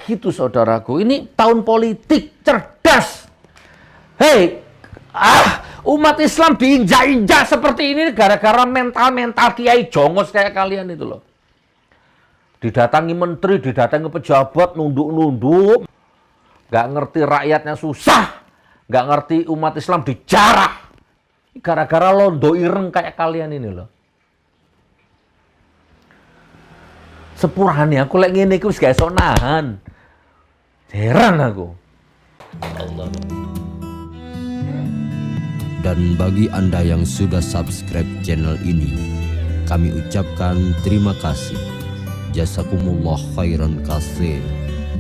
begitu, saudaraku. Ini tahun politik, cerdas. Hei, umat Islam diinjak-injak seperti ini gara-gara mental-mental kiai jongos kayak kalian itu loh. Didatangi menteri, didatangi pejabat, nunduk-nunduk. Nggak ngerti rakyatnya susah. Nggak ngerti umat Islam dijarah. Gara-gara londo ireng kayak kalian ini loh. Sepurane aku lek ngene iki wis gak iso nahan. Heran aku. Allah. Dan bagi Anda yang sudah subscribe channel ini, kami ucapkan terima kasih. Jazakumullah khairan katsir.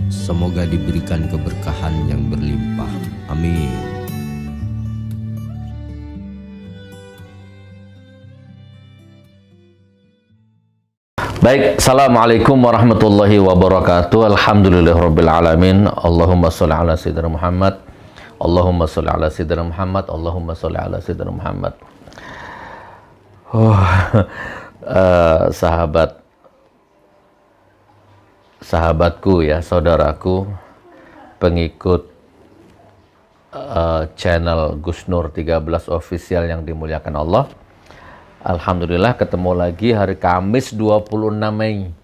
Semoga diberikan keberkahan yang berlimpah. Amin. Baik, assalamualaikum warahmatullahi wabarakatuh. Alhamdulillahirabbil alamin. Allahumma sholli ala sayyidina Muhammad. Allahumma sholli ala sayyidina Muhammad. Allahumma sholli ala sayyidina Muhammad. Sahabatku ya, saudaraku, pengikut channel Gus Nur 13 official yang dimuliakan Allah. Alhamdulillah ketemu lagi hari Kamis 26 Mei.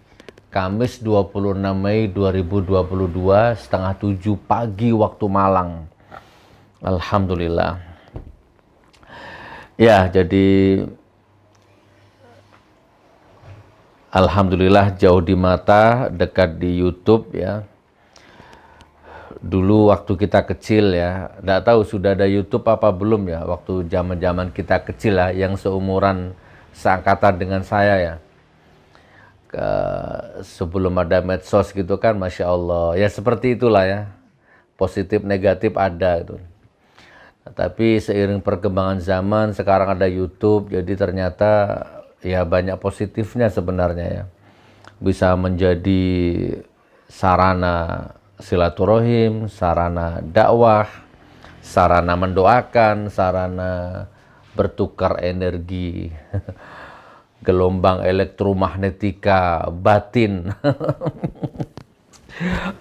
Kamis 26 Mei 2022 setengah 7 pagi waktu Malang. Alhamdulillah. Ya, jadi alhamdulillah jauh di mata, dekat di YouTube ya. Dulu waktu kita kecil ya, nggak tahu sudah ada YouTube apa belum ya, waktu zaman-zaman kita kecil lah, yang seumuran seangkatan dengan saya ya. Sebelum ada medsos gitu kan, Masya Allah. Ya seperti itulah ya, positif negatif ada gitu. Tapi seiring perkembangan zaman, sekarang ada YouTube, jadi ternyata ya banyak positifnya sebenarnya ya. Bisa menjadi sarana silaturahim, sarana dakwah, sarana mendoakan, sarana bertukar energi, gelombang elektromagnetika batin.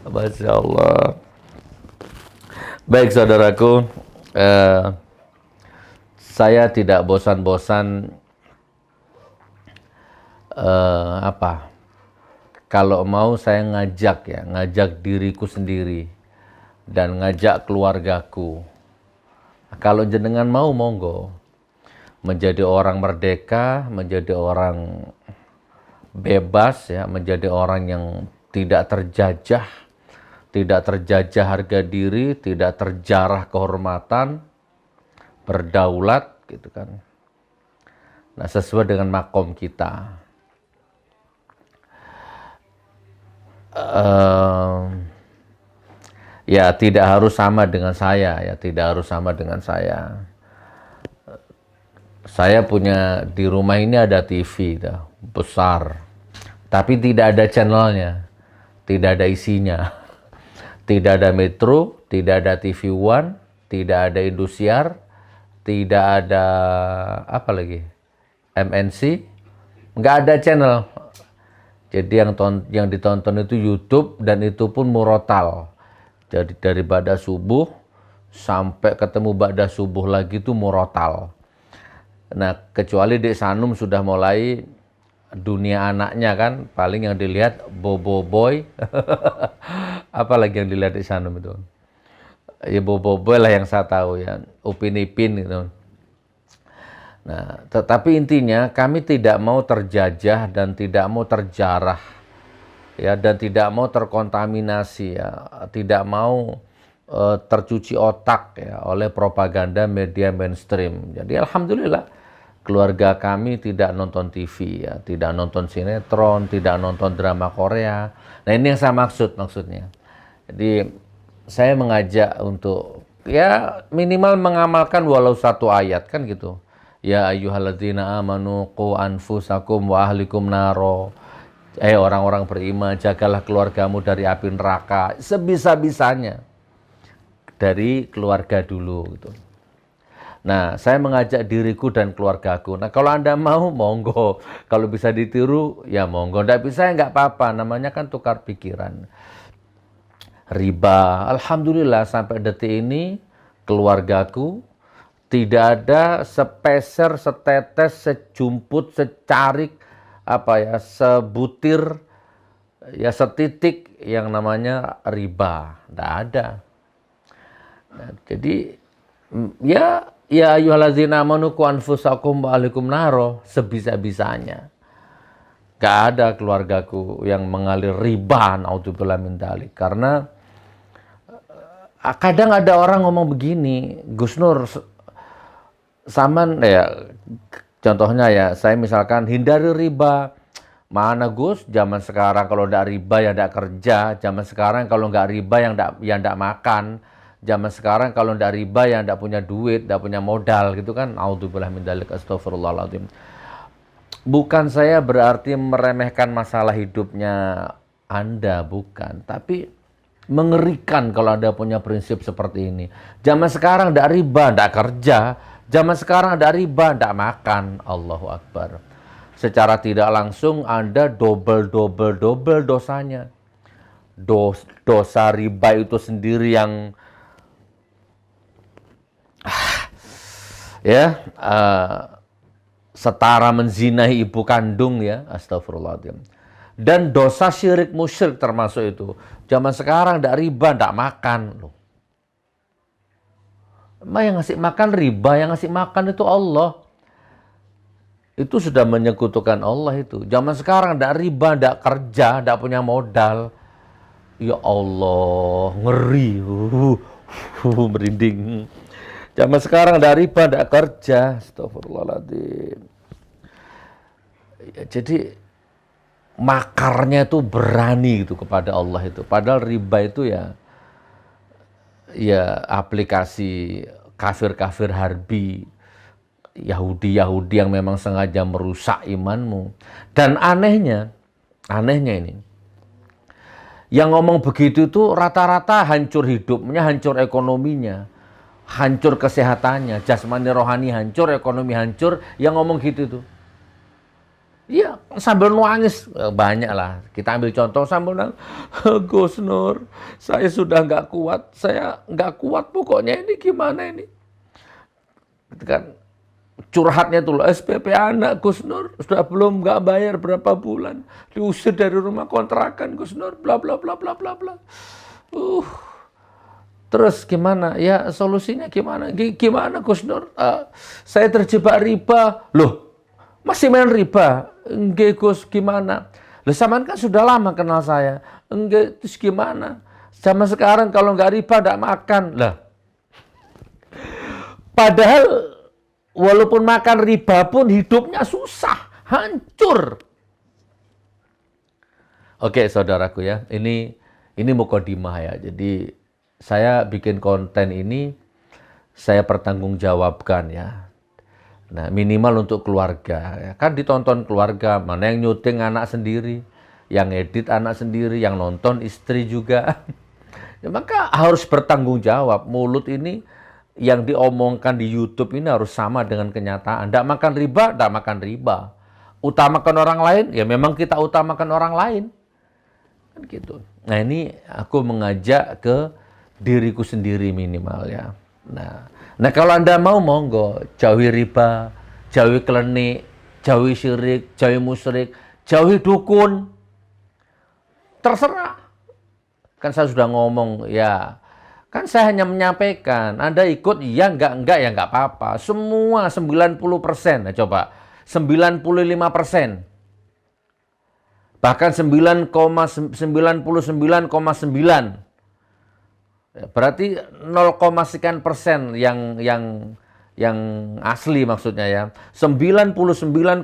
Masya Allah. Baik saudaraku, saya tidak bosan-bosan kalau mau saya ngajak diriku sendiri dan ngajak keluargaku. Kalau jenengan mau, monggo. Menjadi orang merdeka, menjadi orang bebas ya, menjadi orang yang tidak terjajah harga diri, tidak terjarah kehormatan, berdaulat gitu kan. Nah, sesuai dengan makom kita. Ya tidak harus sama dengan saya ya, tidak harus sama dengan saya. Saya punya di rumah ini ada TV besar, tapi tidak ada channelnya, tidak ada isinya, tidak ada Metro, tidak ada TV One, tidak ada Indosiar, tidak ada apa lagi, MNC, nggak ada channel. Jadi yang ditonton itu YouTube, dan itu pun murotal. Jadi dari ba'da subuh sampai ketemu ba'da subuh lagi itu murotal. Nah, kecuali Dek Sanum sudah mulai dunia anaknya kan, paling yang dilihat Bobo Boy. Apalagi yang dilihat Dek Sanum itu? Ya Bobo Boy lah yang saya tahu ya, Upin Ipin gitu. Nah, tetapi intinya kami tidak mau terjajah dan tidak mau terjarah ya, dan tidak mau terkontaminasi ya, tidak mau tercuci otak ya oleh propaganda media mainstream. Jadi alhamdulillah keluarga kami tidak nonton TV ya, tidak nonton sinetron, tidak nonton drama Korea. Nah, ini yang saya maksudnya. Jadi saya mengajak untuk ya minimal mengamalkan walau satu ayat kan gitu. Ya ayyuhalladzina amanu qu anfusakum wa ahlikum naro. Orang-orang beriman, jagalah keluargamu dari api neraka sebisa-bisanya. Dari keluarga dulu gitu. Nah, saya mengajak diriku dan keluargaku. Nah, kalau Anda mau, monggo. Kalau bisa ditiru, ya monggo. Nggak bisa, ya nggak apa-apa. Namanya kan tukar pikiran. riba. Alhamdulillah sampai detik ini keluargaku tidak ada sepeser, setetes, sejumput, secarik, sebutir, ya setitik yang namanya riba. Tidak ada. Nah, jadi ya ayyuhallazina amanu qu anfusakum wa ahlikum naro, sebisa-bisanya. Gak ada keluargaku yang mengalir riba, naudzubillah min dzalik. Karena kadang ada orang ngomong begini, Gus Nur, contohnya ya, saya misalkan hindari riba. Mana Gus, zaman sekarang kalau ndak riba ya ndak kerja, zaman sekarang kalau nggak riba yang ndak makan, zaman sekarang kalau ndak riba ya ndak punya duit, ndak punya modal gitu kan. Naudzubillah min dzalik, astagfirullahaladzim. Bukan saya berarti meremehkan masalah hidupnya Anda, bukan. Tapi mengerikan kalau Anda punya prinsip seperti ini. Zaman sekarang ndak riba, ndak kerja. Zaman sekarang ndak riba, ndak makan. Allahu Akbar. Secara tidak langsung Anda double dosanya. Dosa riba itu sendiri yang setara menzinahi ibu kandung ya, astagfirullahaladzim. Dan dosa syirik musyrik termasuk itu. Zaman sekarang ndak riba, ndak makan loh. Yang ngasih makan riba, yang ngasih makan itu Allah. Itu sudah menyekutukan Allah itu. Zaman sekarang ndak riba, ndak kerja, ndak punya modal. Ya Allah, ngeri. Merinding. Zaman sekarang ndak riba, ndak kerja. Astagfirullahaladzim. Ya, jadi makarnya itu berani gitu kepada Allah itu. Padahal riba itu ya aplikasi kafir-kafir harbi, Yahudi yang memang sengaja merusak imanmu. Dan anehnya ini, yang ngomong begitu itu rata-rata hancur hidupnya, hancur ekonominya, hancur kesehatannya, jasmani rohani hancur, ekonomi hancur, yang ngomong gitu tuh. Iya, sambil nangis, banyak lah. Kita ambil contoh sambil nangis, Gus Nur, saya sudah nggak kuat, pokoknya ini gimana ini. Kan curhatnya tuh, SPP anak Gus Nur, sudah belum nggak bayar berapa bulan, diusir dari rumah kontrakan Gus Nur, bla bla bla bla bla bla. Terus gimana? Ya solusinya gimana? Gimana Gus Nur? Saya terjebak riba. Loh, masih main riba? Enggak Gus, gimana? Lah sampean kan sudah lama kenal saya. Enggak, terus gimana? Zaman sekarang kalau nggak riba nggak makan. Lah. Padahal walaupun makan riba pun hidupnya susah, hancur. Oke, saudaraku ya. Ini mukadimah ya. Jadi saya bikin konten ini saya pertanggungjawabkan ya. Nah, minimal untuk keluarga. Ya. Kan ditonton keluarga, mana yang nyuting anak sendiri, yang edit anak sendiri, yang nonton istri juga. Ya, maka harus bertanggung jawab. Mulut ini yang diomongkan di YouTube ini harus sama dengan kenyataan. Nggak makan riba, nggak makan riba. Utamakan orang lain, ya memang kita utamakan orang lain. Kan gitu. Nah, ini aku mengajak ke diriku sendiri minimal ya. Nah, kalau Anda mau, monggo, jauhi riba, jauhi klenik, jauhi syirik, jauhi musyrik, jauhi dukun. Terserah. Kan saya sudah ngomong, ya. Kan saya hanya menyampaikan, Anda ikut, ya enggak ya enggak apa-apa. Semua 90%, nah coba, 99%. Bahkan 99,9. Berarti 0, sekian persen yang asli maksudnya ya. 99,9%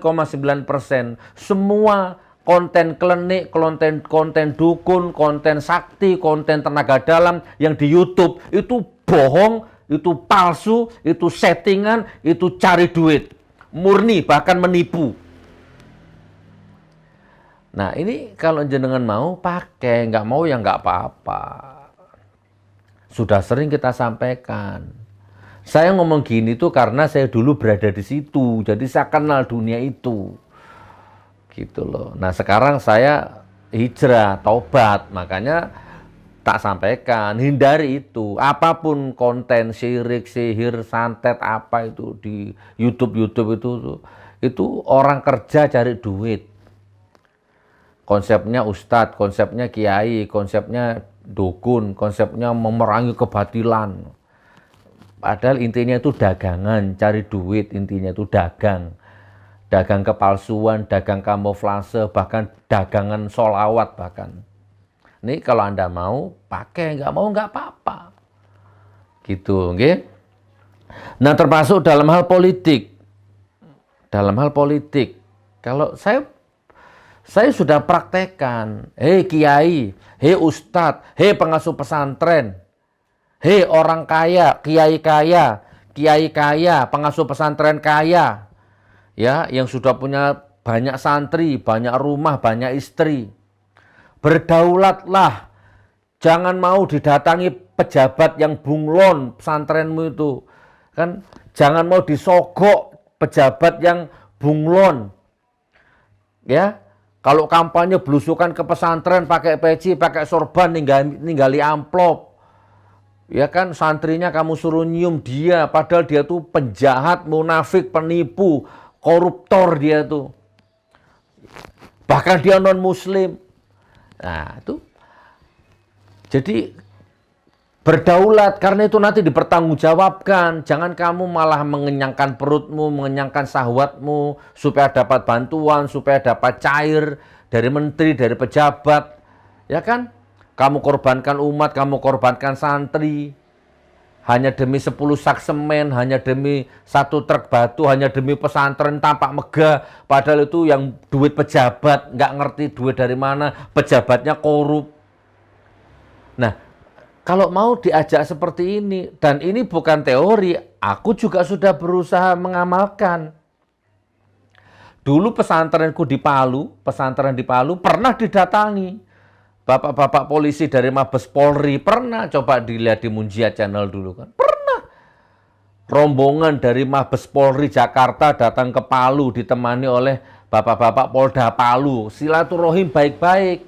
semua konten klenik, konten dukun, konten sakti, konten tenaga dalam yang di YouTube itu bohong, itu palsu, itu settingan, itu cari duit. Murni, bahkan menipu. Nah, ini kalau jenengan mau pakai, nggak mau ya nggak apa-apa. Sudah sering kita sampaikan. Saya ngomong gini tuh karena saya dulu berada di situ. Jadi saya kenal dunia itu. Gitu loh. Nah sekarang saya hijrah, taubat. Makanya tak sampaikan, hindari itu. Apapun konten syirik, sihir, santet apa itu di YouTube itu orang kerja cari duit. Konsepnya ustadz, konsepnya kiai, konsepnya dukun, konsepnya memerangi kebatilan. Padahal intinya itu dagangan, cari duit, intinya itu dagang. Dagang kepalsuan, dagang kamuflase, bahkan dagangan sholawat bahkan. Ini kalau Anda mau, pakai. Nggak mau, nggak apa-apa. Gitu, okay? Nah, termasuk dalam hal politik. Dalam hal politik. Kalau saya sudah praktekkan. Hei kiai, hei ustadz, hei pengasuh pesantren. Hei orang kaya, kiai kaya, pengasuh pesantren kaya. Ya, yang sudah punya banyak santri, banyak rumah, banyak istri. Berdaulatlah. Jangan mau didatangi pejabat yang bunglon pesantrenmu itu. Kan jangan mau disogok pejabat yang bunglon. Ya. Kalau kampanye belusukan ke pesantren pakai peci, pakai sorban, ninggali amplop. Ya kan, santrinya kamu suruh nyium dia, padahal dia tuh penjahat, munafik, penipu, koruptor dia tuh. Bahkan dia non-muslim. Nah, itu. Jadi berdaulat, karena itu nanti dipertanggungjawabkan. Jangan kamu malah mengenyangkan perutmu, mengenyangkan syahwatmu, supaya dapat bantuan, supaya dapat cair dari menteri, dari pejabat. Ya kan? Kamu korbankan umat, kamu korbankan santri. Hanya demi 10 sak semen, hanya demi 1 truk batu, hanya demi pesantren tampak megah. Padahal itu yang duit pejabat, nggak ngerti duit dari mana, pejabatnya korup. Nah, kalau mau diajak seperti ini, dan ini bukan teori, aku juga sudah berusaha mengamalkan. Dulu pesantrenku di Palu, pesantren di Palu pernah didatangi. Bapak-bapak polisi dari Mabes Polri pernah, coba dilihat di Munjia Channel dulu kan. Pernah. Rombongan dari Mabes Polri Jakarta datang ke Palu ditemani oleh bapak-bapak Polda Palu. Silaturahim baik-baik.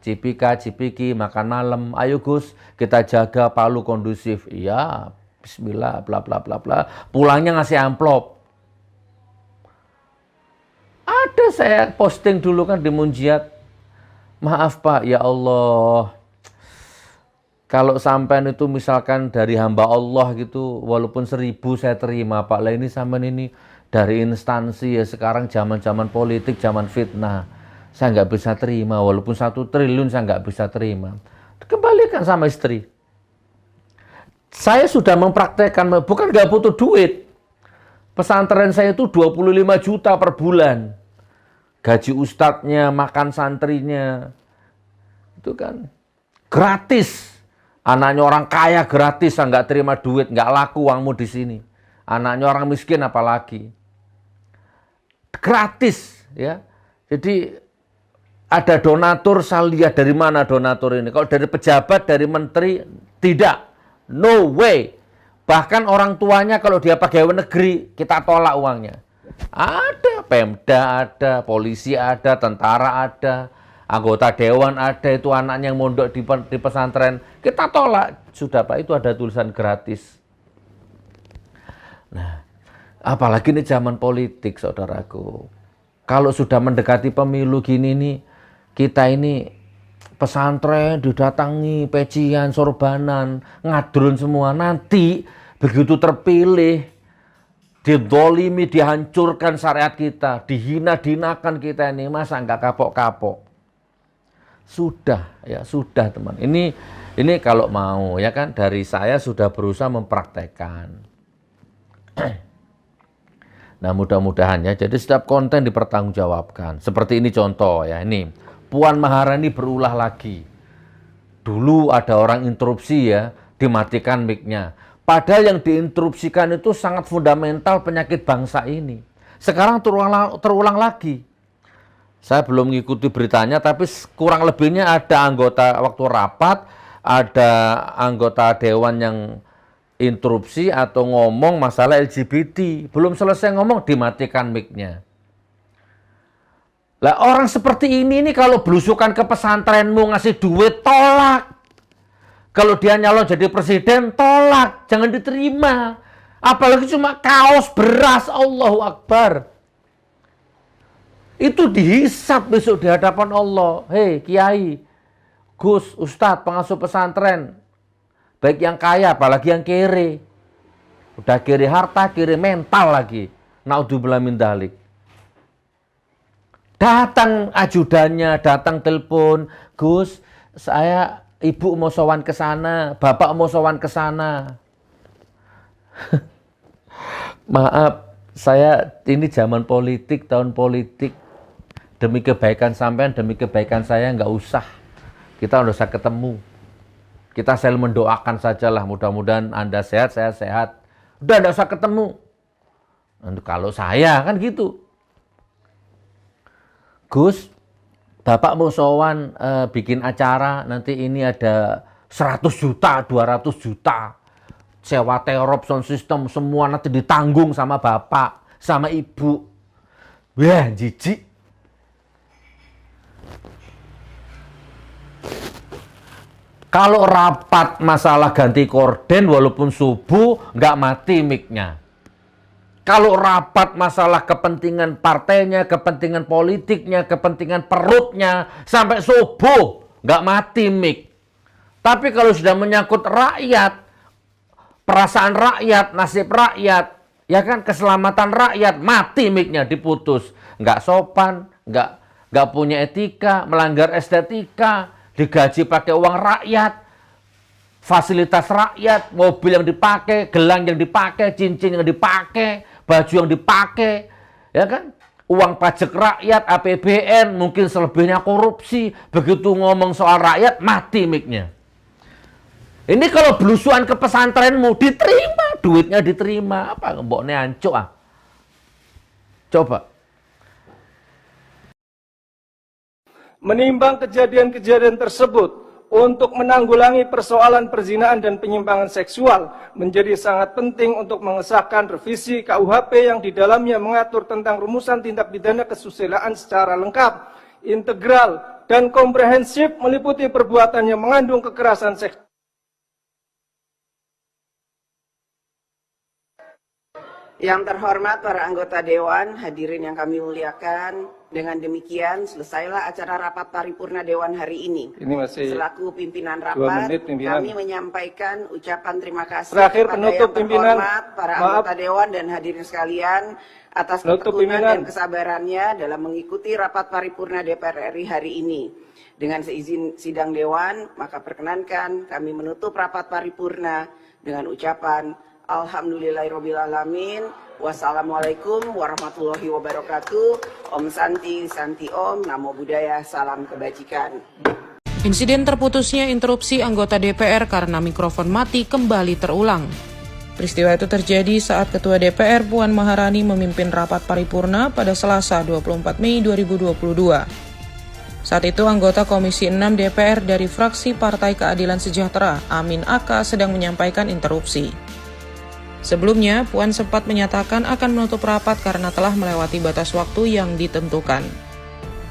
Cipiki, makan malam. Ayo Gus, kita jaga Palu kondusif. Iya, bismillah, bla bla bla bla. Pulangnya ngasih amplop. Ada saya posting dulu kan di Munjiat. Maaf Pak, ya Allah, kalau sampean itu misalkan dari hamba Allah gitu, walaupun 1000 saya terima Pak. Lah ini sampean ini dari instansi ya, sekarang zaman-zaman politik, zaman fitnah. Saya nggak bisa terima, walaupun 1 triliun saya nggak bisa terima. Kembalikan sama istri. Saya sudah mempraktekkan, bukan nggak butuh duit. Pesantren saya itu 25 juta per bulan. Gaji ustadznya, makan santrinya, itu kan gratis. Anaknya orang kaya gratis, nggak terima duit, nggak laku uangmu di sini. Anaknya orang miskin apalagi. Gratis, ya. Jadi ada donatur, saya lihat dari mana donatur ini. Kalau dari pejabat, dari menteri, tidak. No way. Bahkan orang tuanya kalau dia pegawai negeri, kita tolak uangnya. Ada, Pemda ada, polisi ada, tentara ada, anggota dewan ada, itu anaknya yang mondok di pesantren. Kita tolak. Sudah Pak, itu ada tulisan gratis. Nah, apalagi ini zaman politik, saudaraku. Kalau sudah mendekati pemilu gini nih, kita ini pesantren didatangi, pecian, sorbanan, ngadrun semua. Nanti begitu terpilih, didolimi, dihancurkan syariat kita, dihina-dinakan kita ini, masa nggak kapok-kapok? Sudah, ya sudah teman. Ini kalau mau, ya kan, dari saya sudah berusaha mempraktekkan. Nah, mudah-mudahan ya, jadi setiap konten dipertanggungjawabkan. Seperti ini contoh ya, ini Puan Maharani berulah lagi. Dulu ada orang interupsi ya, dimatikan mic-nya. Padahal yang diinterupsikan itu sangat fundamental penyakit bangsa ini. Sekarang terulang lagi. Saya belum mengikuti beritanya, tapi kurang lebihnya ada anggota waktu rapat, ada anggota dewan yang interupsi atau ngomong masalah LGBT. Belum selesai ngomong, dimatikan mic-nya. Lah orang seperti ini nih kalau belusukan ke pesantrenmu ngasih duit, tolak. Kalau dia nyalon jadi presiden, tolak, jangan diterima. Apalagi cuma kaos beras, Allahu Akbar. Itu dihisap besok di hadapan Allah. Hei Kiai, Gus, Ustadz, pengasuh pesantren, baik yang kaya apalagi yang kere. Udah kiri harta, kiri mental lagi. Naudzubillah min dzalik. Datang ajudannya, datang telepon, Gus, ibu mau sowan ke sana, bapak mau sowan ke sana. Maaf, ini zaman politik, tahun politik. Demi kebaikan sampean, demi kebaikan saya nggak usah. Kita udah usah ketemu. Kita selalu mendoakan sajalah, mudah-mudahan Anda sehat, saya sehat. Udah nggak usah ketemu. Kalau saya kan gitu. Gus, Bapak mau sowan bikin acara, nanti ini ada 100 juta, 200 juta. Sewa terop, sound system, semua nanti ditanggung sama Bapak, sama Ibu. Wah, jijik. Kalau rapat masalah ganti korden walaupun subuh, nggak mati mic-nya. Kalau rapat masalah kepentingan partainya, kepentingan politiknya, kepentingan perutnya, sampai subuh, nggak mati mic. Tapi kalau sudah menyangkut rakyat, perasaan rakyat, nasib rakyat, ya kan, keselamatan rakyat, mati mic-nya, diputus. Nggak sopan, nggak punya etika, melanggar estetika, digaji pakai uang rakyat, fasilitas rakyat, mobil yang dipakai, gelang yang dipakai, cincin yang dipakai, baju yang dipakai, ya kan? Uang pajak rakyat, APBN, mungkin selebihnya korupsi. Begitu ngomong soal rakyat, mati mic-nya. Ini kalau belusuan ke pesantrenmu, diterima, duitnya diterima. Apa mboknya ancuk ah? Coba. Menimbang kejadian-kejadian tersebut, untuk menanggulangi persoalan perzinahan dan penyimpangan seksual menjadi sangat penting untuk mengesahkan revisi KUHP yang di dalamnya mengatur tentang rumusan tindak pidana kesusilaan secara lengkap, integral, dan komprehensif meliputi perbuatan yang mengandung kekerasan seksual. Yang terhormat para anggota Dewan, hadirin yang kami muliakan, dengan demikian selesailah acara rapat paripurna Dewan hari ini. Selaku pimpinan rapat, kami menyampaikan ucapan terima kasih kepada yang terhormat para anggota Dewan dan hadirin sekalian atas ketekunan dan kesabarannya dalam mengikuti rapat paripurna DPR RI hari ini. Dengan seizin sidang Dewan, maka perkenankan kami menutup rapat paripurna dengan ucapan Alhamdulillahirrabbilalamin. Wassalamualaikum warahmatullahi wabarakatuh. Om Santi, Santi Om, Namo Buddhaya, salam kebajikan. Insiden terputusnya interupsi anggota DPR karena mikrofon mati kembali terulang. Peristiwa itu terjadi saat Ketua DPR Puan Maharani memimpin rapat paripurna pada Selasa 24 Mei 2022. Saat itu anggota Komisi 6 DPR dari fraksi Partai Keadilan Sejahtera, Amin Aka, sedang menyampaikan interupsi. Sebelumnya, Puan sempat menyatakan akan menutup rapat karena telah melewati batas waktu yang ditentukan.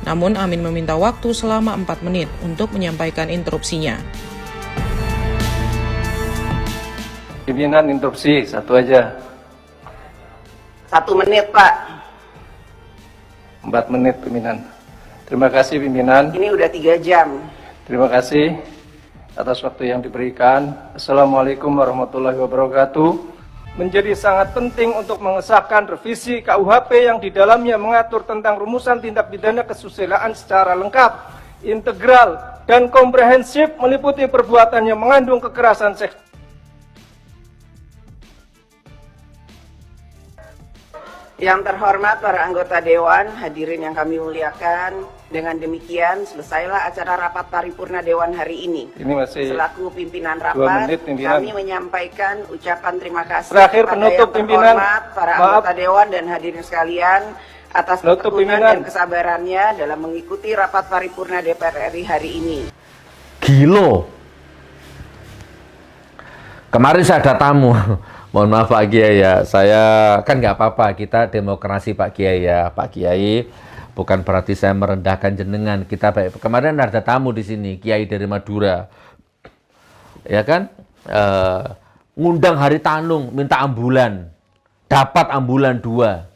Namun, Amin meminta waktu selama 4 menit untuk menyampaikan interupsinya. Pimpinan interupsi, satu aja. 1 menit, Pak. 4 menit, pimpinan. Terima kasih, pimpinan. Ini udah 3 jam. Terima kasih atas waktu yang diberikan. Assalamualaikum warahmatullahi wabarakatuh. Menjadi sangat penting untuk mengesahkan revisi KUHP yang di dalamnya mengatur tentang rumusan tindak pidana kesusilaan secara lengkap, integral, dan komprehensif meliputi perbuatan yang mengandung kekerasan seksual. Yang terhormat para anggota Dewan, hadirin yang kami muliakan, dengan demikian selesailah acara rapat paripurna Dewan hari ini. Selaku pimpinan rapat, kami menyampaikan ucapan terima kasih kepada yang terhormat para anggota Dewan dan hadirin sekalian atas ketekunan dan kesabarannya dalam mengikuti rapat paripurna DPR RI hari ini. Gilo. Kemarin saya ada tamu. Mohon maaf Pak Kiai ya, saya kan nggak apa-apa, kita demokrasi Pak Kiai ya, Pak Kiai. Bukan berarti saya merendahkan jenengan. Kita kemarin ada tamu di sini, Kiai dari Madura. ya kan, ngundang Hari Tanung, minta ambulan, dapat ambulan 2.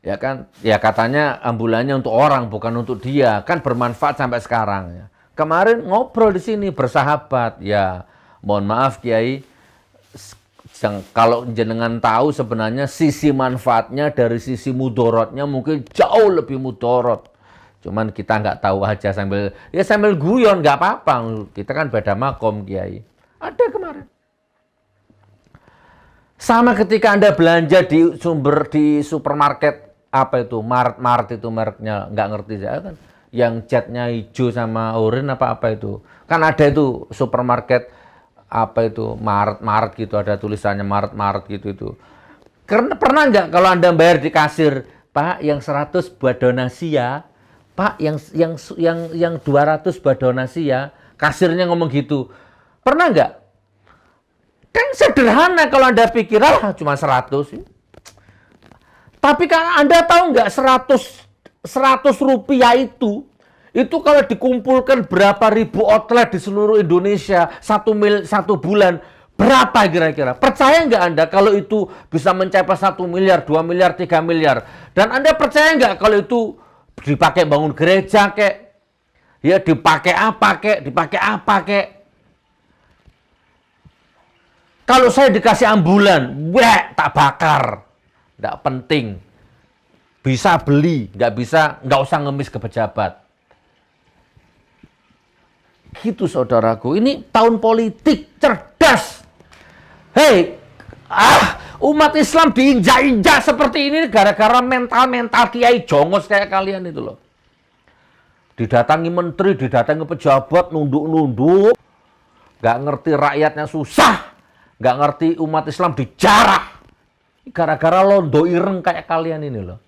Ya kan, ya katanya ambulannya untuk orang, bukan untuk dia, kan bermanfaat sampai sekarang. Ya. Kemarin ngobrol di sini, bersahabat, ya mohon maaf Kiai, kalau jenengan tahu sebenarnya sisi manfaatnya dari sisi mudorotnya mungkin jauh lebih mudorot. Cuman kita nggak tahu aja sambil guyon, nggak apa-apa, kita kan beda makom Kiai. Ada kemarin. Sama ketika Anda belanja di supermarket, apa itu, Maret itu mereknya, nggak ngerti saya kan, yang catnya hijau sama oranye apa itu, kan ada itu supermarket, apa itu, Maret gitu, ada tulisannya Maret gitu itu. Karena pernah nggak kalau Anda bayar di kasir, Pak yang 100 buat donasi ya, Pak yang 200 buat donasi ya, kasirnya ngomong gitu, pernah nggak? Kan sederhana kalau Anda pikir, cuma 100 sih. Tapi kan Anda tahu nggak 100 rupiah itu kalau dikumpulkan berapa ribu outlet di seluruh Indonesia satu bulan, berapa kira-kira? Percaya nggak Anda kalau itu bisa mencapai 1 miliar, 2 miliar, 3 miliar? Dan Anda percaya nggak kalau itu dipakai bangun gereja kek? Ya dipakai apa kek? Kalau saya dikasih ambulan, tak bakar. Nggak penting. Bisa beli, nggak usah ngemis ke pejabat. Gitu saudaraku, ini tahun politik, cerdas. Hei, umat Islam diinjak-injak seperti ini gara-gara mental kiai jongos kayak kalian itu loh. Didatangi menteri, didatangi pejabat, nunduk-nunduk. Nggak ngerti rakyatnya susah. Nggak ngerti umat Islam dijarah. Gara-gara londo ireng kayak kalian ini loh.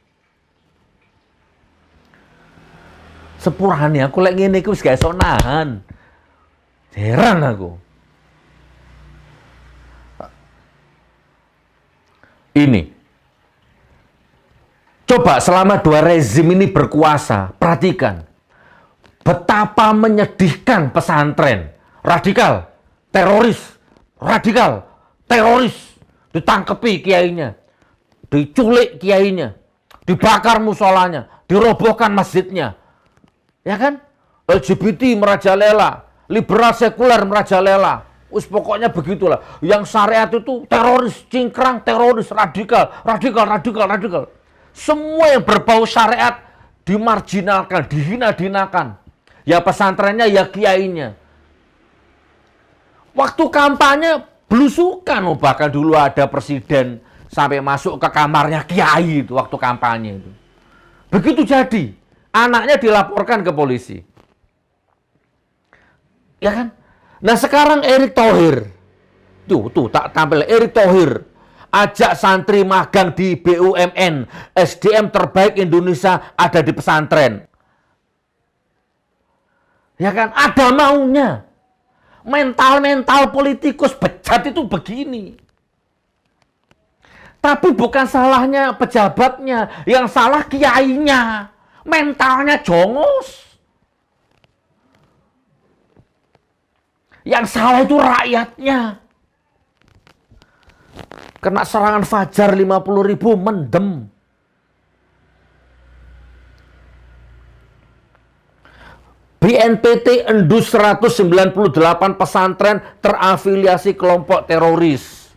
Sepurane aku lek ngene iki wis gak iso nahan. Heran aku. Ini. Coba selama 2 rezim ini berkuasa, perhatikan. Betapa menyedihkan pesantren. Radikal, teroris, ditangkepi kiainya, diculik kiainya, dibakar musolanya, dirobohkan masjidnya. Ya kan? LGBT merajalela, liberal sekuler merajalela. Pokoknya begitulah. Yang syariat itu teroris, cingkrang, teroris, radikal. Semua yang berbau syariat dimarginalkan, dihina-hinakan. Ya pesantrennya, ya kiainya. Waktu kampanye belusukan, bahkan dulu ada presiden sampai masuk ke kamarnya kiai itu waktu kampanye itu. Begitu jadi, anaknya dilaporkan ke polisi. Ya kan? Nah sekarang Erick Thohir, tuh tak tampil Erick Thohir, ajak santri magang di BUMN, SDM terbaik Indonesia ada di pesantren. Ya kan? Ada maunya. Mental politikus bejat itu begini. Tapi bukan salahnya pejabatnya, yang salah kiainya. Mentalnya jongos. Yang salah itu rakyatnya. Kena serangan fajar 50.000 mendem. BNPT endus 198 pesantren terafiliasi kelompok teroris.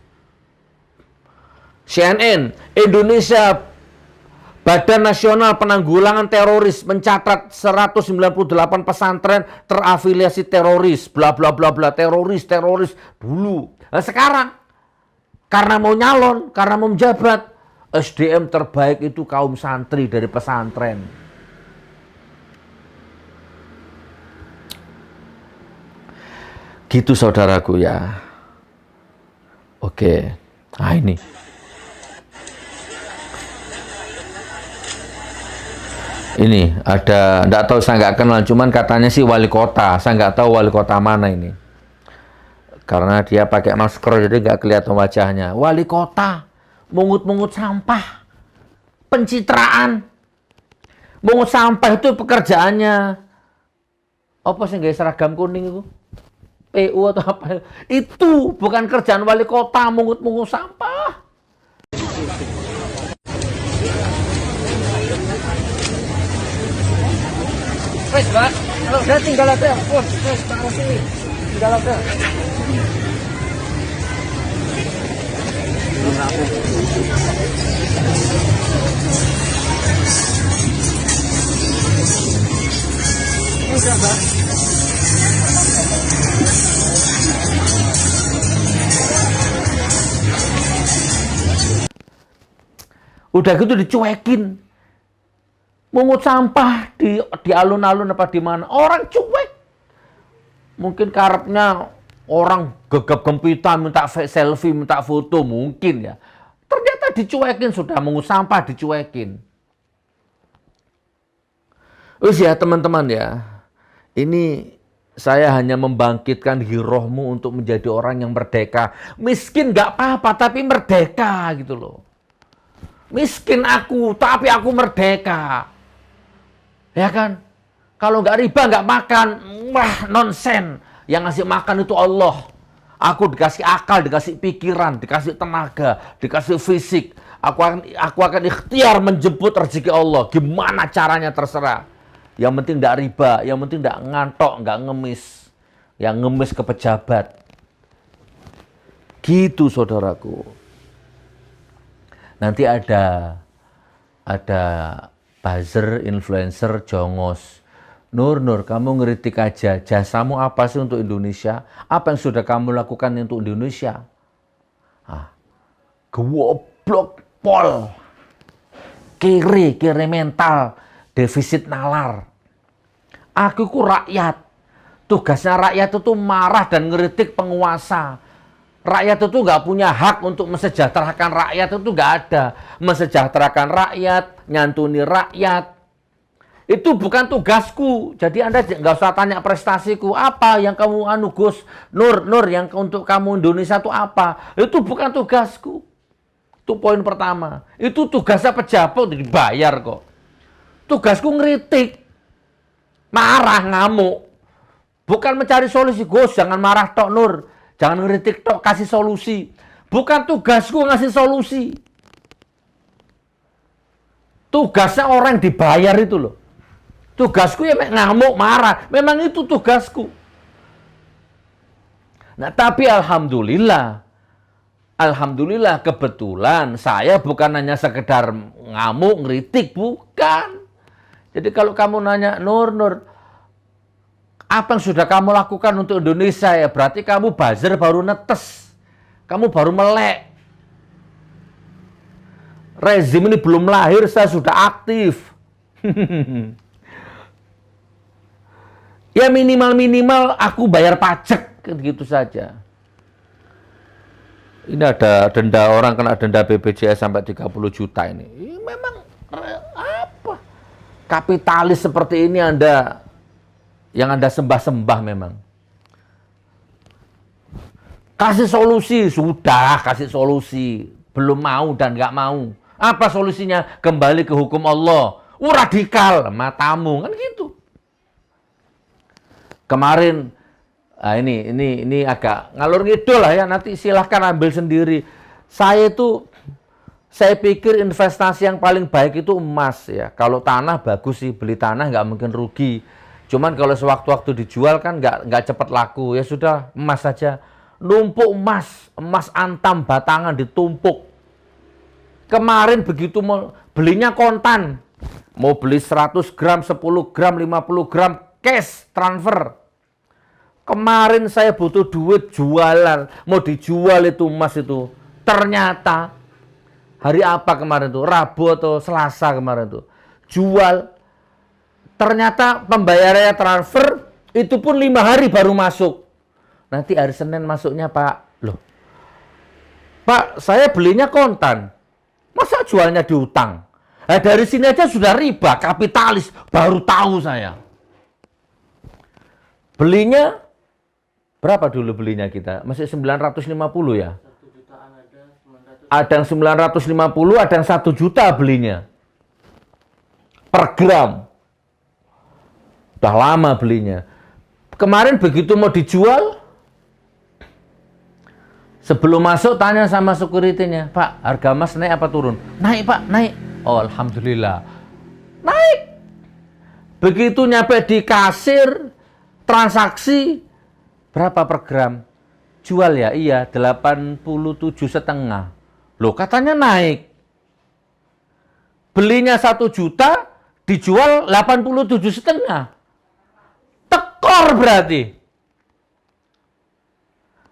CNN, Indonesia, Badan Nasional Penanggulangan Teroris mencatat 198 pesantren terafiliasi teroris. Bla bla bla bla, teroris dulu. Nah sekarang, karena mau nyalon, karena mau menjabat, SDM terbaik itu kaum santri dari pesantren. Gitu saudaraku ya. Oke. Nah ini. Ini ada, enggak tahu, saya nggak kenal, cuman katanya sih wali kota. Saya nggak tahu wali kota mana ini. Karena dia pakai masker jadi nggak kelihatan wajahnya. Wali kota mungut-mungut sampah. Pencitraan. Mungut sampah itu pekerjaannya. Apa sih nggak seragam kuning itu? PU atau apa. Itu bukan kerjaan wali kota mungut-mungut sampah. Wes, Pak. Kalau udah tinggal aja. Wes, Pak sini. Tinggal aja. Udah, Pak. Udah gitu dicuekin. Mungut sampah di alun-alun apa di mana. Orang cuek. Mungkin karepnya orang gegap gempita minta selfie, minta foto mungkin ya. Ternyata dicuekin, sudah mungut sampah dicuekin. Wis ya teman-teman ya. Ini saya hanya membangkitkan girohmu untuk menjadi orang yang merdeka. Miskin nggak apa-apa tapi merdeka gitu loh. Miskin aku, tapi aku merdeka. Ya kan? Kalau nggak riba, nggak makan. Wah, nonsen. Yang ngasih makan itu Allah. Aku dikasih akal, dikasih pikiran, dikasih tenaga, dikasih fisik. Aku akan ikhtiar menjemput rezeki Allah. Gimana caranya terserah. Yang penting nggak riba, yang penting nggak ngantok, nggak ngemis. Yang ngemis ke pejabat. Gitu saudaraku. Nanti ada buzzer, influencer, jongos. Nur, kamu ngeritik aja. Jasamu apa sih untuk Indonesia? Apa yang sudah kamu lakukan untuk Indonesia? Goblok pol. Kiri mental. Defisit nalar. Aku ku rakyat. Tugasnya rakyat itu marah dan ngeritik penguasa. Rakyat itu nggak punya hak untuk mesejahterakan rakyat, itu nggak ada. Mesejahterakan rakyat, nyantuni rakyat. Itu bukan tugasku. Jadi Anda nggak usah tanya prestasiku. Apa yang kamu Gus? Nur, yang untuk kamu Indonesia itu apa? Itu bukan tugasku. Itu poin pertama. Itu tugasnya pejabat, dibayar kok. Tugasku ngeritik. Marah, ngamuk. Bukan mencari solusi. Gus, jangan marah tok Nur. Jangan ngeritik tok, kasih solusi. Bukan tugasku ngasih solusi. Tugasnya orang yang dibayar itu loh. Tugasku ya ngamuk, marah. Memang itu tugasku. Nah tapi alhamdulillah. Alhamdulillah kebetulan saya bukan hanya sekedar ngamuk, ngeritik. Bukan. Jadi kalau kamu nanya, Nur, apa yang sudah kamu lakukan untuk Indonesia ya? Berarti kamu buzzer baru netes. Kamu baru melek. Rezim ini belum lahir, saya sudah aktif. Ya minimal aku bayar pajak. Gitu saja. Ini ada denda, orang kena denda BPJS sampai 30 juta ini. Ini memang apa? Kapitalis seperti ini yang Anda sembah-sembah memang. Kasih solusi, sudah kasih solusi. Belum mau dan nggak mau. Apa solusinya? Kembali ke hukum Allah. Radikal, matamu. Kan gitu. Kemarin, ini agak ngalur ngidul lah ya. Nanti silahkan ambil sendiri. Saya pikir investasi yang paling baik itu emas ya. Kalau tanah bagus sih, beli tanah nggak mungkin rugi. Cuman kalau sewaktu-waktu dijual kan nggak cepat laku. Ya sudah, emas saja. Numpuk emas antam batangan ditumpuk. Kemarin begitu belinya kontan. Mau beli 100 gram, 10 gram, 50 gram, cash, transfer. Kemarin saya butuh duit jualan. Mau dijual itu emas itu. Ternyata, hari apa kemarin itu? Rabu atau Selasa kemarin itu. Jual. Ternyata pembayarannya transfer, itu pun 5 hari baru masuk. Nanti hari Senin masuknya, Pak. Loh, Pak, saya belinya kontan. Masa jualnya diutang? Nah, dari sini aja sudah riba, kapitalis. Baru tahu saya. Belinya, berapa dulu belinya kita? Masih 950 ya? Ada yang 950, ada yang 1 juta belinya. Per gram. Udah lama belinya. Kemarin begitu mau dijual, Sebelum masuk tanya sama security-nya, Pak, harga emas naik apa turun? Naik, Pak, naik. Oh, alhamdulillah. Naik. Begitu nyampe di kasir, transaksi, berapa per gram? Jual ya? Iya, 87,5. Loh, katanya naik. Belinya 1 juta, dijual 87,5. Tekor berarti.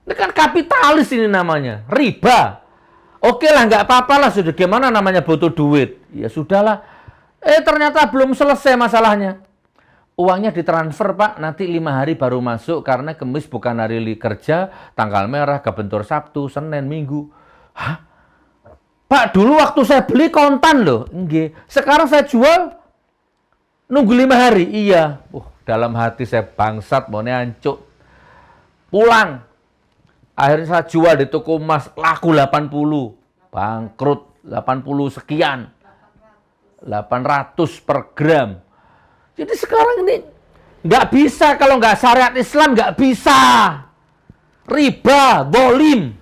Ini kan kapitalis ini namanya, riba. Oke lah, nggak apa-apa lah, sudah gimana namanya butuh duit. Ya sudahlah. Ternyata belum selesai masalahnya. Uangnya ditransfer, Pak, nanti 5 hari baru masuk karena Kamis bukan hari kerja, tanggal merah, kebentur Sabtu, Senin, Minggu. Hah? Pak, dulu waktu saya beli kontan loh. Nggih. Sekarang saya jual nunggu 5 hari. Iya. Dalam hati saya bangsat, mau hancur. Pulang. Akhirnya saya jual di toko emas, laku 80. Bangkrut 80 sekian. 800 per gram. Jadi sekarang ini nggak bisa, kalau nggak syariat Islam nggak bisa. Riba, dolim.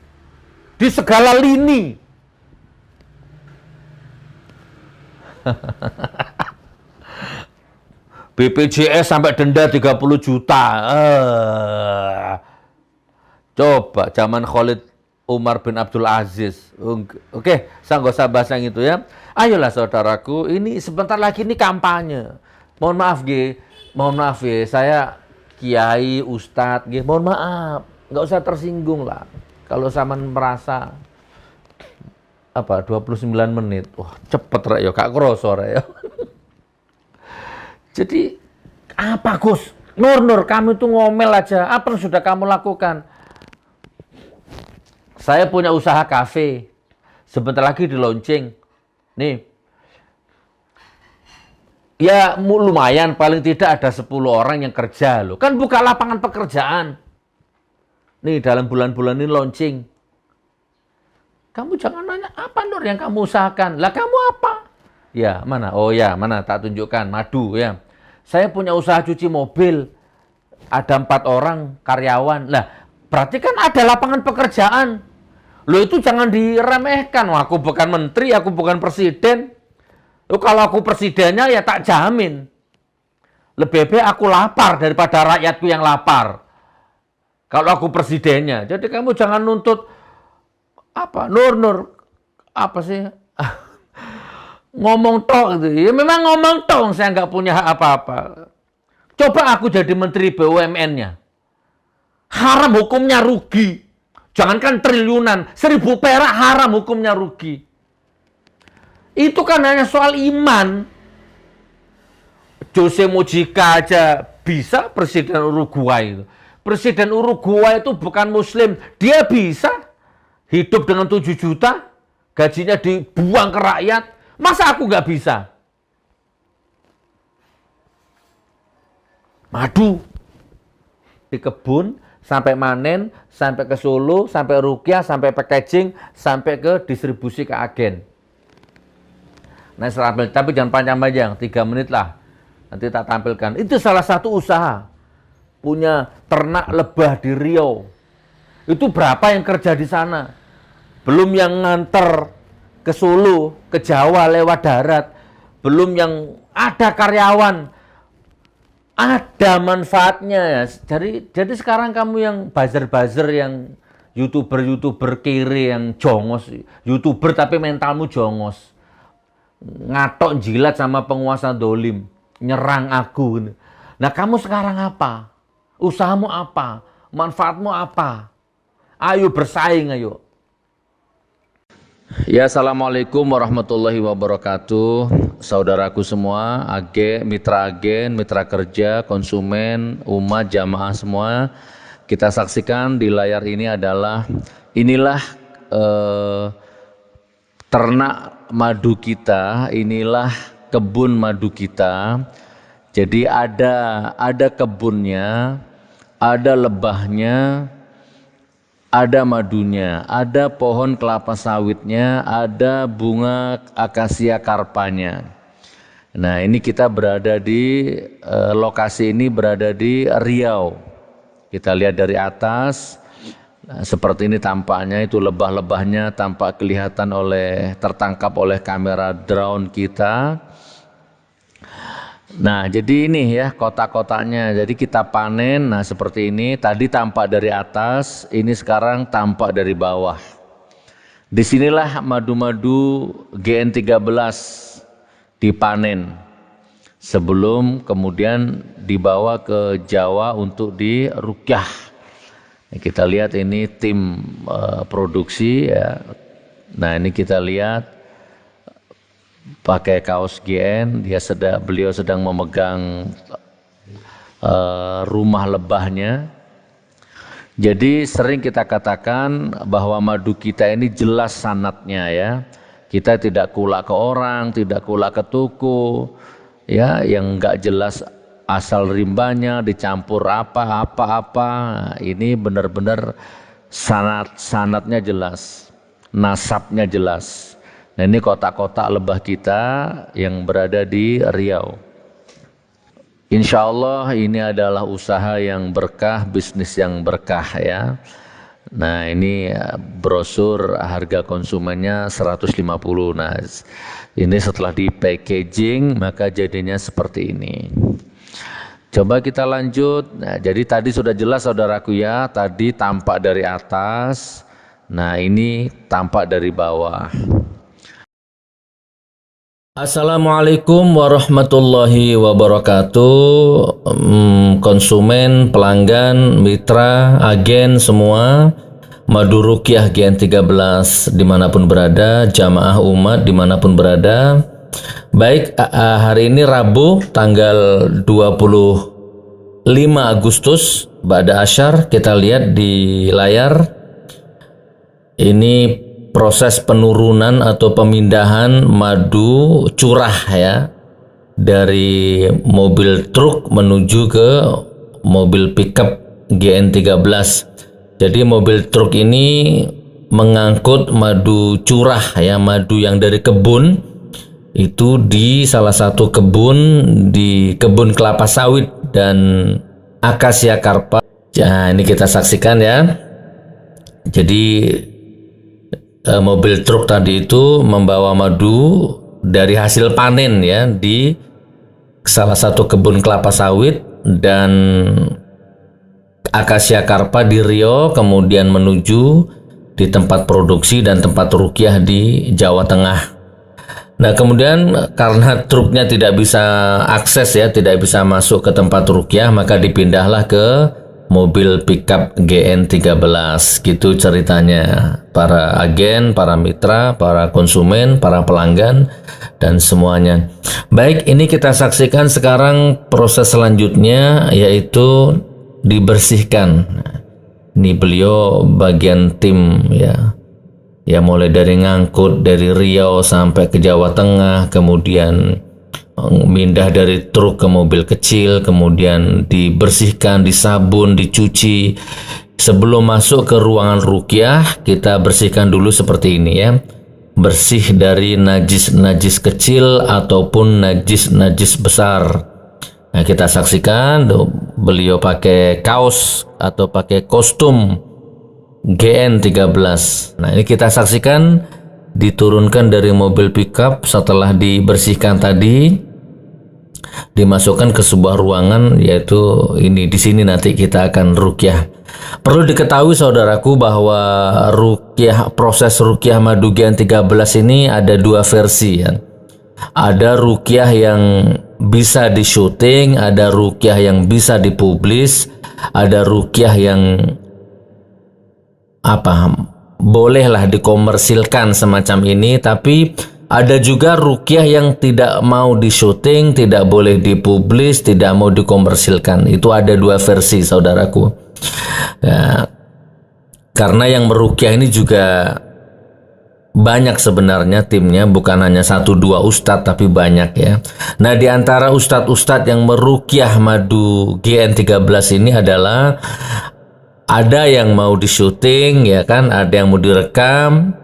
Di segala lini. BPJS sampai denda 30 juta. Coba zaman Khalid Umar bin Abdul Aziz. Oke, saya nggak usah bahas yang itu ya. Ayolah saudaraku, ini sebentar lagi ini kampanye. Mohon maaf ya, saya kiai, ustadz, mohon maaf. Nggak usah tersinggung lah. Kalau zaman merasa 29 menit. Wah, cepet rek ya, Kak kroso rek ya. Jadi apa Gus? Nur, kamu itu ngomel aja. Apa yang sudah kamu lakukan? Saya punya usaha kafe. Sebentar lagi di launching. Nih. Ya lumayan, paling tidak ada 10 orang yang kerja loh. Kan buka lapangan pekerjaan. Nih dalam bulan-bulan ini launching. Kamu jangan nanya, apa Nur yang kamu usahakan? Lah kamu apa? Ya, mana? Oh ya, mana? Tak tunjukkan. Madu ya. Saya punya usaha cuci mobil. Ada 4 orang karyawan. Lah, berarti kan ada lapangan pekerjaan. Loh itu jangan diremehkan. Wah, aku bukan menteri, aku bukan presiden. Loh, kalau aku presidennya ya tak jamin. Lebih baik aku lapar daripada rakyatku yang lapar. Kalau aku presidennya. Jadi kamu jangan nuntut apa? Nur, apa sih? Ngomong tok gitu. Ya memang ngomong tok, saya nggak punya hak apa-apa. Coba aku jadi menteri BUMN-nya. Haram hukumnya rugi. Jangankan triliunan, 1000 perak haram hukumnya rugi. Itu kan hanya soal iman. Jose Mujica aja bisa presiden Uruguay itu. Presiden Uruguay itu bukan muslim, dia bisa hidup dengan 7 juta, gajinya dibuang ke rakyat. Masa aku nggak bisa? Madu di kebun, sampai manen, sampai ke Solo, sampai Rukyah, sampai packaging, sampai ke distribusi ke agen. Nah, tapi jangan panjang-panjang, 3 menit lah. Nanti tak tampilkan. Itu salah satu usaha. Punya ternak lebah di Riau. Itu berapa yang kerja di sana? Belum yang nganter ke Solo, ke Jawa lewat darat. Belum yang ada karyawan. Ada manfaatnya ya. Jadi sekarang kamu yang buzzer-buzzer, yang YouTuber kiri, yang jongos. YouTuber tapi mentalmu jongos. Ngatok jilat sama penguasa dolim. Nyerang aku. Nah kamu sekarang apa? Usahamu apa? Manfaatmu apa? Ayo bersaing, ayo. Ya, assalamualaikum warahmatullahi wabarakatuh. Saudaraku semua, mitra agen, mitra kerja, konsumen, umat, jamaah semua. Kita saksikan di layar ini adalah, inilah ternak madu kita, inilah kebun madu kita. Jadi ada kebunnya, ada lebahnya, ada madunya, ada pohon kelapa sawitnya, ada bunga akasia karpanya. Nah, ini kita berada di lokasi ini berada di Riau. Kita lihat dari atas, seperti ini tampaknya, itu lebah-lebahnya tampak kelihatan tertangkap oleh kamera drone kita. Nah, jadi ini ya kotak-kotaknya. Jadi kita panen, nah seperti ini. Tadi tampak dari atas, ini sekarang tampak dari bawah. Disinilah madu-madu GN13 dipanen sebelum kemudian dibawa ke Jawa untuk diruqyah. Kita lihat ini tim produksi ya. Nah, ini kita lihat pakai kaos GN, beliau sedang memegang rumah lebahnya. Jadi sering kita katakan bahwa madu kita ini jelas sanatnya ya. Kita tidak kulak ke orang, tidak kulak ke toko ya, yang enggak jelas asal rimbanya, dicampur apa. Ini benar-benar sanatnya jelas, nasabnya jelas. Nah, ini kotak-kotak lebah kita yang berada di Riau. Insya Allah ini adalah usaha yang berkah, bisnis yang berkah ya. Nah, ini brosur harga konsumennya 150. Nah, ini setelah di packaging maka jadinya seperti ini. Coba kita lanjut. Nah, jadi tadi sudah jelas saudaraku ya, tadi tampak dari atas. Nah, ini tampak dari bawah. Assalamualaikum warahmatullahi wabarakatuh. Konsumen, pelanggan, mitra, agen semua Madu Ruqyah GN13 dimanapun berada, jamaah umat dimanapun berada. Baik, hari ini Rabu tanggal 25 Agustus Ba'da Asyar. Kita lihat di layar ini proses penurunan atau pemindahan madu curah ya, dari mobil truk menuju ke mobil pickup GN13. Jadi mobil truk ini mengangkut madu curah ya, madu yang dari kebun. Itu di salah satu kebun, di kebun kelapa sawit dan akasia karpa. Nah, ini kita saksikan ya. Jadi mobil truk tadi itu membawa madu dari hasil panen ya di salah satu kebun kelapa sawit dan akasia karpa di Riau, kemudian menuju di tempat produksi dan tempat ruqyah di Jawa Tengah. Nah, kemudian karena truknya tidak bisa akses ya, tidak bisa masuk ke tempat ruqyah, maka dipindahlah ke mobil pickup GN13. Gitu ceritanya. Para agen, para mitra, para konsumen, para pelanggan dan semuanya. Baik, ini kita saksikan sekarang proses selanjutnya, yaitu dibersihkan. Ini beliau bagian tim ya. Ya, mulai dari ngangkut dari Riau sampai ke Jawa Tengah, kemudian mindah dari truk ke mobil kecil, kemudian dibersihkan, disabun, dicuci. Sebelum masuk ke ruangan ruqyah, kita bersihkan dulu seperti ini ya. Bersih dari najis-najis kecil ataupun najis-najis besar. Nah, kita saksikan beliau pakai kaos atau pakai kostum GN13. Nah, ini kita saksikan diturunkan dari mobil pickup setelah dibersihkan tadi, dimasukkan ke sebuah ruangan, yaitu ini di sini nanti kita akan ruqyah. Perlu diketahui saudaraku bahwa proses ruqyah madu GN13 ini ada dua versi ya. Ada ruqyah yang bisa di syuting, ada ruqyah yang bisa dipublis, ada ruqyah yang bolehlah dikomersilkan semacam ini, tapi ada juga ruqyah yang tidak mau di syuting, tidak boleh dipublis, tidak mau dikomersilkan. Itu ada dua versi saudaraku ya, karena yang meruqyah ini juga banyak sebenarnya timnya, bukan hanya 1-2 ustadz tapi banyak ya. Nah, di antara ustadz-ustadz yang meruqyah madu GN13 ini adalah ada yang mau di syuting ya kan, ada yang mau direkam.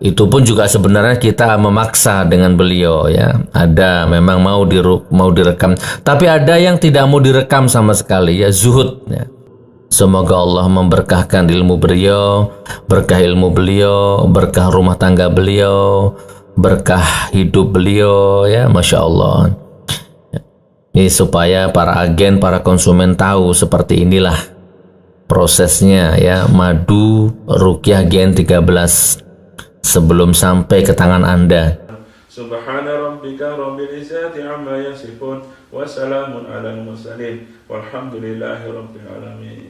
Itu pun juga sebenarnya kita memaksa dengan beliau ya. Ada memang mau direkam, tapi ada yang tidak mau direkam sama sekali ya, zuhud ya. Semoga Allah memberkahkan ilmu beliau, berkah ilmu beliau, berkah rumah tangga beliau, berkah hidup beliau, ya Masya Allah. Ini supaya para agen, para konsumen tahu seperti inilah prosesnya ya, madu Ruqyah Gen 13 sebelum sampai ke tangan Anda. Subhana rabbika rabbil izzati amma yasifun wa salamun alal mursalin walhamdulillahi rabbil alamin.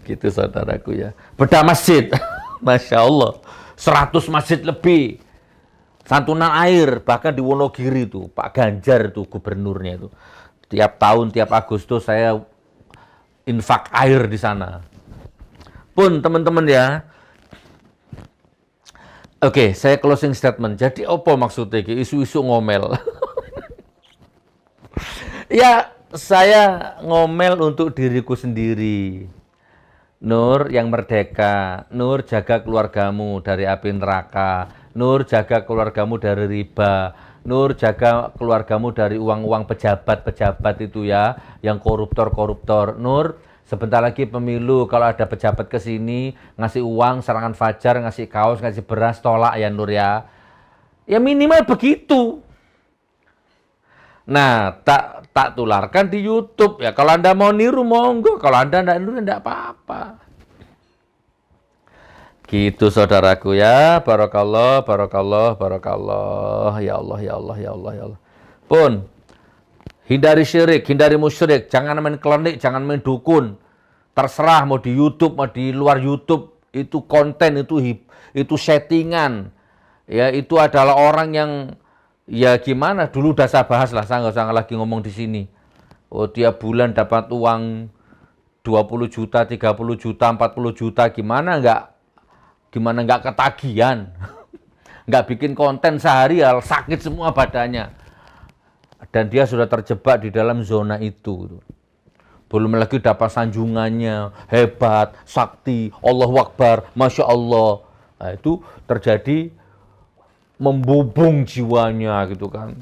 Gitu saudaraku ya. Bedah masjid, Masya Allah, 100 masjid lebih. Santunan air, bahkan di Wonogiri tuh, Pak Ganjar tuh gubernurnya itu. Tiap tahun, tiap Agustus saya infak air di sana. Pun teman-teman ya. Oke, saya closing statement. Jadi apa maksudnya isu-isu ngomel? Ya, saya ngomel untuk diriku sendiri. Nur yang merdeka, Nur jaga keluargamu dari api neraka, Nur jaga keluargamu dari riba, Nur jaga keluargamu dari uang-uang pejabat-pejabat itu ya, yang koruptor-koruptor. Nur, sebentar lagi pemilu, kalau ada pejabat ke sini ngasih uang, serangan fajar, ngasih kaos, ngasih beras, tolak ya Nur ya. Ya minimal begitu. Nah, tak tularkan di YouTube ya. Kalau Anda mau niru monggo, kalau Anda enggak niru enggak apa-apa. Gitu saudaraku ya. Barakallah, barakallah, barakallah. Ya Allah, ya Allah, ya Allah, ya Allah. Pun hindari syirik, hindari musyrik, jangan main klenik, jangan main dukun. Terserah mau di YouTube, mau di luar YouTube, itu konten, itu settingan. Ya, itu adalah orang yang ya gimana, dulu udah saya bahas lah, saya nggak usah lagi ngomong di sini. Oh, tiap bulan dapat uang 20 juta, 30 juta, 40 juta, gimana nggak ketagihan. Nggak bikin konten sehari ya sakit semua badannya. Dan dia sudah terjebak di dalam zona itu. Belum lagi dapat sanjungannya, hebat, sakti, Allahu Akbar, Masya Allah. Nah, itu terjadi membubung jiwanya gitu kan.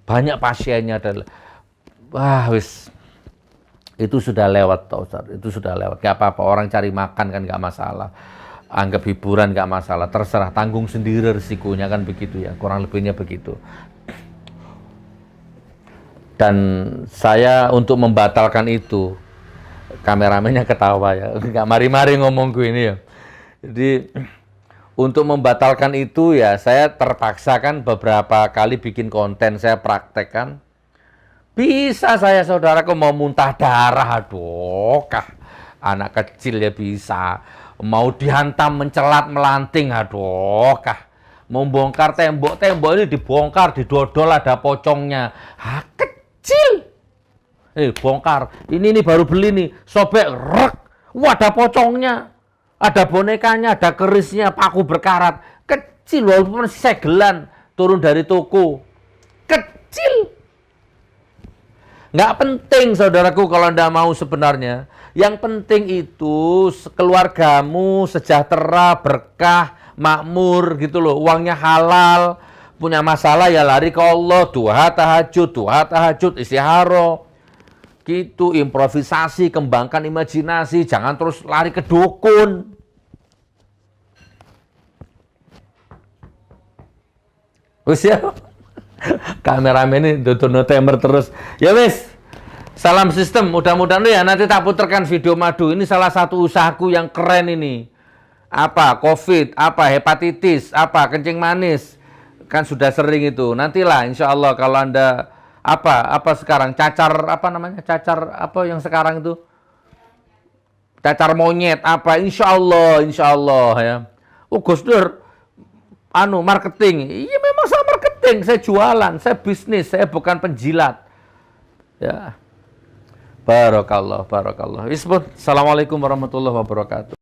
Banyak pasiennya adalah wis itu sudah lewat toh Ustaz. Itu sudah lewat. Gak apa-apa, orang cari makan kan gak masalah. Anggap hiburan gak masalah, terserah, tanggung sendiri risikonya kan begitu ya. Kurang lebihnya begitu. Dan saya untuk membatalkan itu, kameramennya ketawa ya. Gak mari-mari ngomongku ini ya. Jadi untuk membatalkan itu ya saya terpaksa kan beberapa kali bikin konten, saya praktekkan. Bisa saya saudaraku mau muntah darah, aduh kah. Anak kecil ya bisa. Mau dihantam, mencelat, melanting, aduh kah. Mau bongkar tembok ini dibongkar, didodol ada pocongnya. Kecil. Bongkar. Ini baru beli nih, sobek, rek. Wah, ada pocongnya. Ada bonekanya, ada kerisnya, paku berkarat. Kecil, walaupun segelan turun dari toko. Kecil. Nggak penting, saudaraku, kalau Anda mau sebenarnya. Yang penting itu keluargamu sejahtera, berkah, makmur gitu loh. Uangnya halal, punya masalah ya lari ke Allah, duha tahajud, istiharo. Gitu, improvisasi, kembangkan imajinasi, jangan terus lari ke dukun. Wis ya. Kameramen ini dodono timer terus. Ya wis. Salam sistem, mudah-mudahan ya nanti tak putarkan video madu. Ini salah satu usahaku yang keren ini. Apa? COVID, apa? Hepatitis, apa? Kencing manis. Kan sudah sering itu. Nantilah insya Allah kalau Anda apa sekarang? Cacar, apa namanya? Cacar, apa yang sekarang itu? Cacar monyet, apa? Insya Allah ya. Oh Gus Dur, marketing. Iya memang saya marketing, saya jualan, saya bisnis, saya bukan penjilat. Ya. Barakallah. Assalamualaikum warahmatullahi wabarakatuh.